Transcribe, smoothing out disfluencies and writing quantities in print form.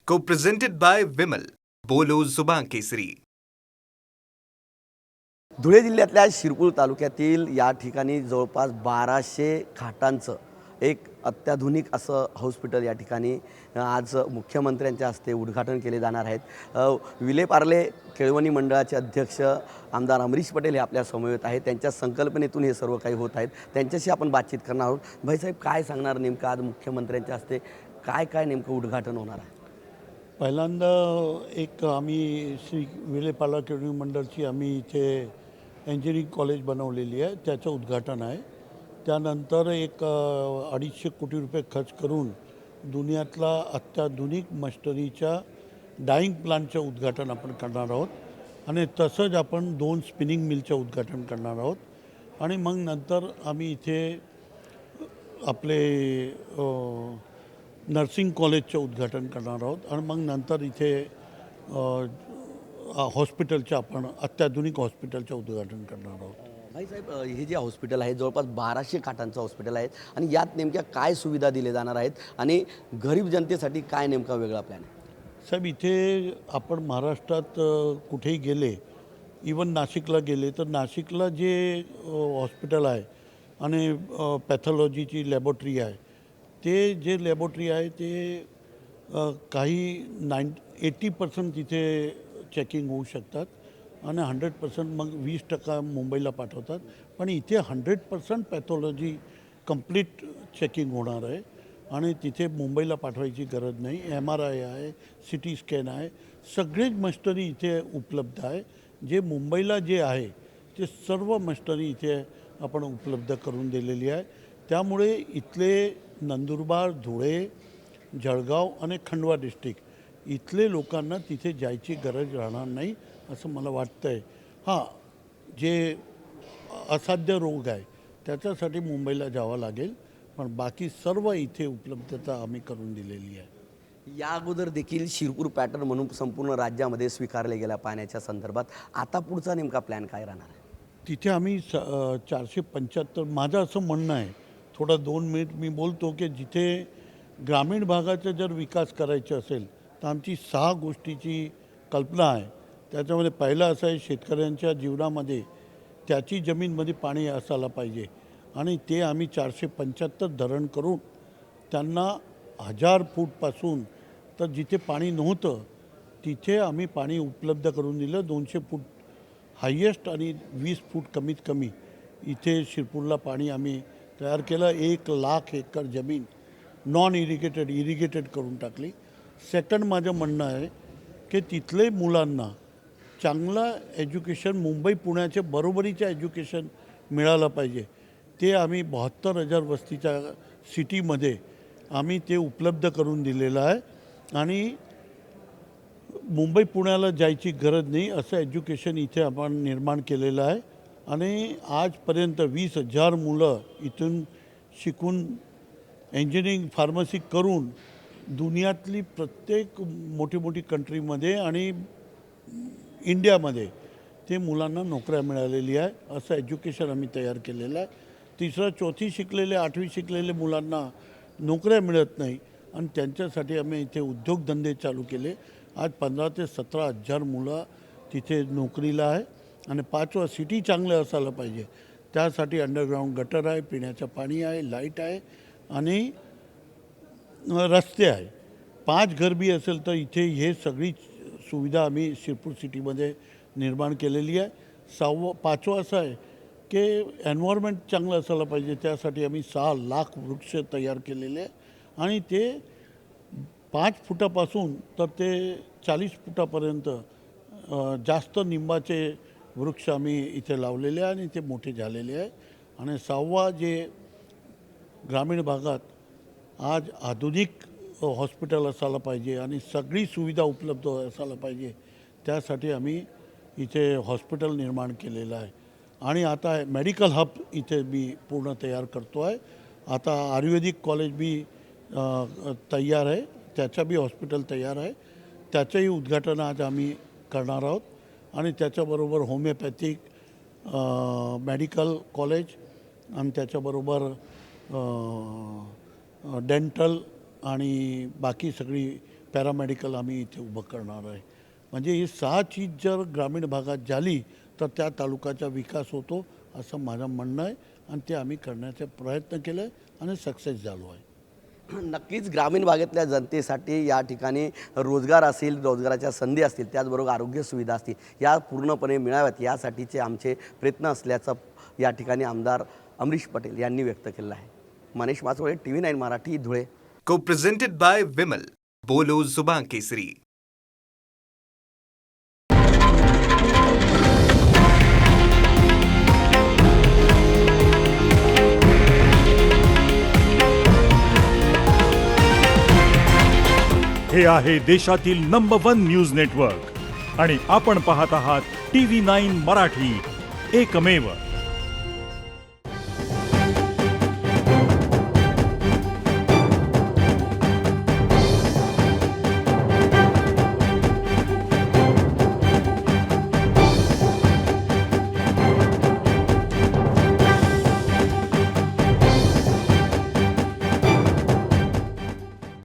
Co-presented by Vimal. बोलो जुबान केसरी. धुळे जिल्ह्यातल्या शिरपूर तालुक्यातील या ठिकाणी जवळपास 1200 खाटांचं एक अत्याधुनिक असं हॉस्पिटल या ठिकाणी आज मुख्यमंत्र्यांच्या हस्ते उद्घाटन केले जाणार आहेत। विलेपार्ले केळवणी मंडळाचे अध्यक्ष आमदार अमरीश पटेल हे आपल्या समवेत आहेत। त्यांच्या संकल्पनेतून हे सर्व काही होत आहेत। त्यांच्याशी आपण बातचीत करणार आहोत। भाईसाहेब, काय सांगणार नेमकं आज मुख्यमंत्र्यांच्या हस्ते काय नेमकं उद्घाटन होणार आहे? पहिल्यांदा एक आम्ही श्री विलेपार्ले केळवणी मंडळची आम्ही इथे इंजिनिअरिंग कॉलेज बनवलेली आहे, त्याचं उद्घाटन आहे। त्यानंतर एक 250 कोटी रुपये खर्च करून दुनियातला अत्याधुनिक मशिनरीच्या डाईंग प्लांटचं उद्घाटन आपण करणार आहोत आणि तसंच आपण 2 स्पिनिंग मिलचं उद्घाटन करणार आहोत। आणि मग नंतर आम्ही इथे आपले नर्सिंग कॉलेजचं उद्घाटन करणार आहोत आणि मग नंतर इथे हॉस्पिटलचं आपण अत्याधुनिक हॉस्पिटलचं उद्घाटन करणार आहोत। भाईसाहेब, हे जे हॉस्पिटल आहे जवळपास 1200 खाटांचं हॉस्पिटल आहे आणि यात नेमक्या काय सुविधा दिल्या जाणार आहेत आणि गरीब जनतेसाठी काय नेमका वेगळा प्लॅन आहे? साहेब, इथे आपण महाराष्ट्रात कुठेही गेले, इवन नाशिकला गेले तर नाशिकला जे हॉस्पिटल आहे आणि पॅथॉलॉजीची लॅबोरेटरी आहे, ते जे लॅबोरेटरी आहे ते काही 80% तिथे चेकिंग होऊ शकतात आणि 100% मग 20% मुंबईला पाठवतात। पण इथे 100% पॅथॉलॉजी कंप्लीट चेकिंग होणार आहे आणि तिथे मुंबईला पाठवायची गरज नाही। MRI आहे, CT स्कॅन आहे, सगळेच मशिनरी इथे उपलब्ध आहे। जे मुंबईला जे आहे ते सर्व मशिनरी इथे आपण उपलब्ध करून दिलेली आहे। त्यामुळे इथले नंदुरबार, धुळे, जळगाव आणि खंडवा डिस्ट्रिक्ट इथले लोकांना तिथे जायची गरज राहणार नाही असं मला वाटतं आहे। हां, जे असाध्य रोग आहे त्याच्यासाठी मुंबईला जावं लागेल, पण बाकी सर्व इथे उपलब्धता आम्ही करून दिलेली आहे। या अगोदर देखील शिरपूर पॅटर्न म्हणून संपूर्ण राज्यामध्ये स्वीकारले गेल्या पाण्याच्या संदर्भात आता पुढचा नेमका प्लॅन काय राहणार आहे? तिथे आम्ही 475 माझं असं म्हणणं आहे, थोडं 2 मिनिट मी बोलतो की जिथे ग्रामीण भागाचा जर विकास करायचा असेल तर आमची 6 गोष्टीची कल्पना आहे। त्याच्यामध्ये पहिलं असं आहे, शेतकऱ्यांच्या जीवनामध्ये त्याची जमीनमध्ये पाणी असायला पाहिजे आणि ते आम्ही 475 धरण करून त्यांना 1000 फूटपासून तर जिथे पाणी नव्हतं तिथे आम्ही पाणी उपलब्ध करून दिलं। 200 फूट हायेस्ट आणि 20 फूट कमीत कमी इथे शिरपूरला पाणी आम्ही तयार केलं। 1 लाख एकर जमीन नॉन इरिगेटेड करून टाकली। सेकंड माझं म्हणणं आहे की तिथले मुलांना चांगलं एज्युकेशन, मुंबई पुण्याच्या बरोबरीचं एज्युकेशन मिळालं पाहिजे। ते आम्ही 72,000 वस्तीच्या सिटीमध्ये आम्ही ते उपलब्ध करून दिलेलं आहे आणि मुंबई पुण्याला जायची गरज नाही असं एज्युकेशन इथे आपण निर्माण केलेलं आहे। आणि आजपर्यंत 20,000 मुलं इथून शिकून इंजिनिअरिंग, फार्मसी करून दुनियातली प्रत्येक मोठी कंट्रीमध्ये आणि इंडियामध्ये ते मुलांना नोकऱ्या मिळालेली आहे असं एज्युकेशन आम्ही तयार केलेलं आहे। तिसरं, 4थी शिकलेले, 8वी शिकलेले मुलांना नोकऱ्या मिळत नाही आणि त्यांच्यासाठी आम्ही इथे उद्योगधंदे चालू केले। आज 15,000 ते 17,000 मुलं तिथे नोकरीला आहे। आणि 5वं, सिटी चांगलं असायला पाहिजे, त्यासाठी अंडरग्राऊंड गटर आहे, पिण्याचं पाणी आहे, लाईट आहे आणि रस्ते आहे। 5 घर बी असेल तर इथे हे सगळी सुविधा आम्ही शिरपूर सिटीमध्ये निर्माण केलेली आहे। 5वं असं आहे की एन्व्हायरमेंट चांगलं असायला पाहिजे, त्यासाठी आम्ही 6 लाख वृक्ष तयार केलेले आहे आणि ते 5 फुटापासून तर ते 40 फुटापर्यंत जास्त निंबाचे वृक्ष आम्ही इथे लावलेले आहे आणि ते मोठे झालेले आहे। आणि 6वा, जे ग्रामीण भागात आज आधुनिक हॉस्पिटल असायला पाहिजे आणि सगळी सुविधा उपलब्ध असायला पाहिजे, त्यासाठी आम्ही इथे हॉस्पिटल निर्माण केलेलं आहे। आणि आता मेडिकल हब इथे मी पूर्ण तयार करतो आहे। आता आयुर्वेदिक कॉलेज बी तयार आहे, त्याचं बी हॉस्पिटल तयार आहे, त्याचंही उद्घाटन आज आम्ही करणार आहोत। आणि त्याच्याबरोबर होमिओपॅथिक मेडिकल कॉलेज आणि त्याच्याबरोबर डेंटल आणि बाकी सगळी पॅरामेडिकल आम्ही इथे उभं करणार आहे. म्हणजे ही 6 चीज जर ग्रामीण भागात झाली तर त्या तालुक्याचा विकास होतो असं माझं म्हणणं आहे आणि ते आम्ही करण्याचा प्रयत्न केला आहे आणि सक्सेस झालो आहे. नक्कीच ग्रामीण भागातल्या जनतेसाठी या ठिकाणी रोजगार असेल, रोजगाराच्या संधी असतील, त्याचबरोबर आरोग्य सुविधा असतील, या पूर्णपणे मिळाव्यात यासाठीचे आमचे प्रयत्न असल्याचं या ठिकाणी आमदार अमरीश पटेल यांनी व्यक्त केलं आहे. Manish माचोळे, TV9 Marathi, Dhule. Co-presented by Vimal. बोलो जुबान केसरी. हे आहे देशातील नंबर 1 न्यूज नेटवर्क आणि आपण पाहत आहात TV9 मराठी, एकमेव.